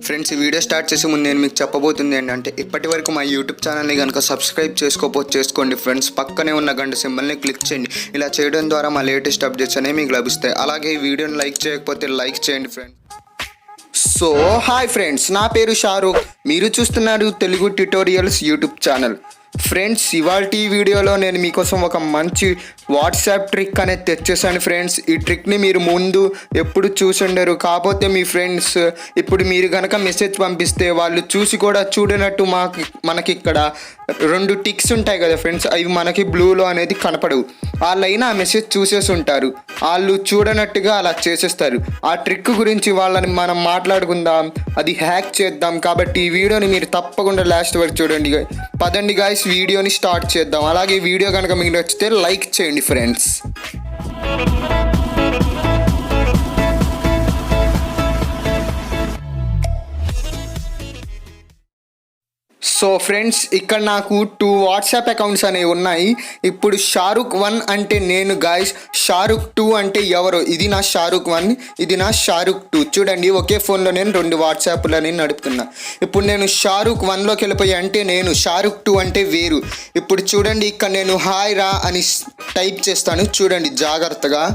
Friends, ఈ video start చేసే ముందు నేను మీకు చెప్పబోతుంది ఏంటంటే, ఇప్పటి వరకు మా యూట్యూబ్ ఛానల్ని కనుక సబ్స్క్రైబ్ చేసుకోండి ఫ్రెండ్స్. పక్కనే ఉన్న గంట సింబల్ని క్లిక్ చేయండి. ఇలా చేయడం ద్వారా మా లేటెస్ట్ అప్డేట్స్ అనేవి మీకు లభిస్తాయి. అలాగే ఈ వీడియోని లైక్ చేయకపోతే లైక్ చేయండి ఫ్రెండ్స్. సో హాయ్ ఫ్రెండ్స్, నా పేరు షారూక్. మీరు చూస్తున్నారు Telugu tutorials YouTube channel. Friends, ఇవాళ ఈ వీడియోలో నేను మీకోసం ఒక మంచి వాట్సాప్ ట్రిక్ అనేది తెచ్చేసాను ఫ్రెండ్స్. ఈ ట్రిక్ని మీరు ముందు ఎప్పుడు చూసుండరు, కాకపోతే మీ ఫ్రెండ్స్ ఇప్పుడు మీరు కనుక మెసేజ్ పంపిస్తే వాళ్ళు చూసి కూడా చూడనట్టు మనకి ఇక్కడ 2 టిక్స్ ఉంటాయి కదా ఫ్రెండ్స్, అవి మనకి బ్లూలో అనేది కనపడవు. వాళ్ళైనా ఆ మెసేజ్ చూసేసి ఉంటారు, వాళ్ళు చూడనట్టుగా అలా చేసేస్తారు. ఆ ట్రిక్ గురించి వాళ్ళని మనం మాట్లాడుకుందాం, అది హ్యాక్ చేద్దాం. కాబట్టి ఈ వీడియోని మీరు తప్పకుండా లాస్ట్ వరకు చూడండి. పదండి గాయ్స్, వీడియోని స్టార్ట్ చేద్దాం. అలాగే వీడియో కనుక మీకు నచ్చితే లైక్ చేయండి ఫ్రెండ్స్. సో ఫ్రెండ్స్, ఇక్కడ నాకు 2 వాట్సాప్ అకౌంట్స్ అనేవి ఉన్నాయి. ఇప్పుడు షారుక్ 1 అంటే నేను గాయ్స్, షారుక్ 2 అంటే ఎవరో. ఇది నా షారుక్ 1, ఇది నా షారుక్ 2. చూడండి, ఒకే ఫోన్లో నేను 2 వాట్సాప్లు అనేది నడుపుతున్నా. ఇప్పుడు నేను షారుక్ 1లోకి వెళ్ళిపోయి అంటే నేను, షారుక్ 2 అంటే వేరు. ఇప్పుడు చూడండి, ఇక్కడ నేను హాయ్ రా అని టైప్ చేస్తాను. చూడండి జాగ్రత్తగా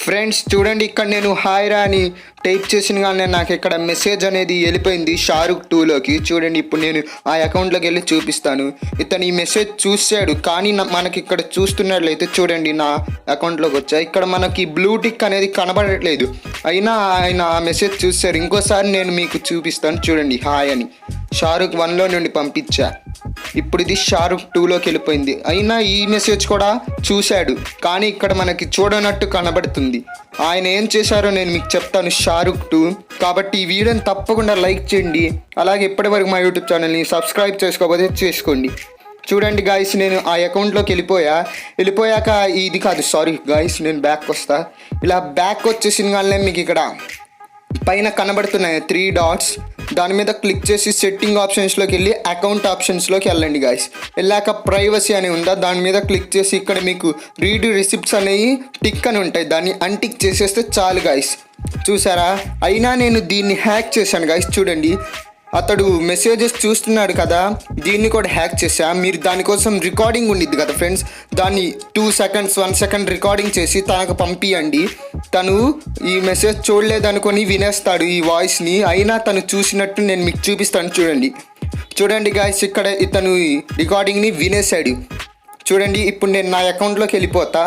ఫ్రెండ్స్. చూడండి, ఇక్కడ నేను హాయ్ రా అని టైప్ చేసిన కానీ నాకు ఇక్కడ మెసేజ్ అనేది వెళ్ళిపోయింది షారుక్ 2లోకి. చూడండి, ఇప్పుడు నేను ఆ అకౌంట్లోకి వెళ్ళి చూపిస్తాను. ఇతను ఈ మెసేజ్ చూసాడు, కానీ మనకి ఇక్కడ చూస్తున్నట్లయితే చూడండి నా అకౌంట్లోకి వచ్చా. ఇక్కడ మనకి బ్లూ టిక్ అనేది కనబడట్లేదు, అయినా ఆయన ఆ మెసేజ్ చూశారు. ఇంకోసారి నేను మీకు చూపిస్తాను. చూడండి, హాయ్ అని షారుక్ 1లో నుండి పంపించా. ఇప్పుడు ఇది షారుక్ 2లోకి వెళ్ళిపోయింది. అయినా ఈ మెసేజ్ కూడా చూశాడు, కానీ ఇక్కడ మనకి చూడనట్టు కనబడుతుంది. ఆయన ఏం చేశారో నేను మీకు చెప్తాను, షారుక్ 2. కాబట్టి ఈ వీడియోని తప్పకుండా లైక్ చేయండి. అలాగే ఇప్పటివరకు మా యూట్యూబ్ ఛానల్ని సబ్స్క్రైబ్ చేసుకోకపోతే చేసుకోండి. చూడండి గాయస్, నేను ఆ అకౌంట్లోకి వెళ్ళిపోయాక ఇది కాదు, సారీ గాయస్, నేను బ్యాక్ వస్తా. ఇలా బ్యాక్ వచ్చేసిన కానీ మీకు ఇక్కడ పైన కనబడుతున్నాయి 3 డాట్స్, దాని మీద క్లిక్ చేసి సెట్టింగ్ ఆప్షన్స్లోకి వెళ్ళి అకౌంట్ ఆప్షన్స్లోకి వెళ్ళండి గాయస్. వెళ్ళాక ప్రైవసీ అని ఉందా, దాని మీద క్లిక్ చేసి ఇక్కడ మీకు రీడ్ రిసిప్ట్స్ అనేవి టిక్ అని ఉంటాయి, దాన్ని అన్టిక్ చేసేస్తే చాలు గాయస్. చూసారా, అయినా నేను దీన్ని హ్యాక్ చేశాను గాయస్. చూడండి, అతడు మెసేజెస్ చూస్తున్నాడు కదా, దీన్ని కూడా హ్యాక్ చేశా. మీరు దానికోసం రికార్డింగ్ ఉండిద్ది కదా ఫ్రెండ్స్, దాన్ని 2 సెకండ్స్ 1 సెకండ్ రికార్డింగ్ చేసి తనకు పంపియండి. తను ఈ మెసేజ్ చూడలేదనుకొని వినేస్తాడు ఈ వాయిస్ని, అయినా తను చూసినట్టు నేను మీకు చూపిస్తాను. చూడండి గాయస్, ఇక్కడ ఇతను రికార్డింగ్ని వినేశాడు. చూడండి, ఇప్పుడు నేను నా అకౌంట్లోకి వెళ్ళిపోతా.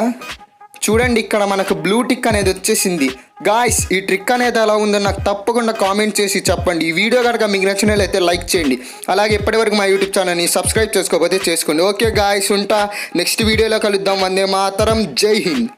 చూడండి, ఇక్కడ మనకు బ్లూ టిక్ అనేది వచ్చేసింది. గాయ్స్, ఈ ట్రిక్ అనేది ఎలా ఉందో నాకు తప్పకుండా కామెంట్ చేసి చెప్పండి. ఈ వీడియో కనుక మీకు నచ్చినట్లయితే లైక్ చేయండి. అలాగే ఇప్పటివరకు మా యూట్యూబ్ ఛానల్ని సబ్స్క్రైబ్ చేసుకోకపోతే చేసుకోండి. ఓకే గాయ్స్, ఉంటా. నెక్స్ట్ వీడియోలో కలుద్దాం. వందే మాతరం. జై హింద్.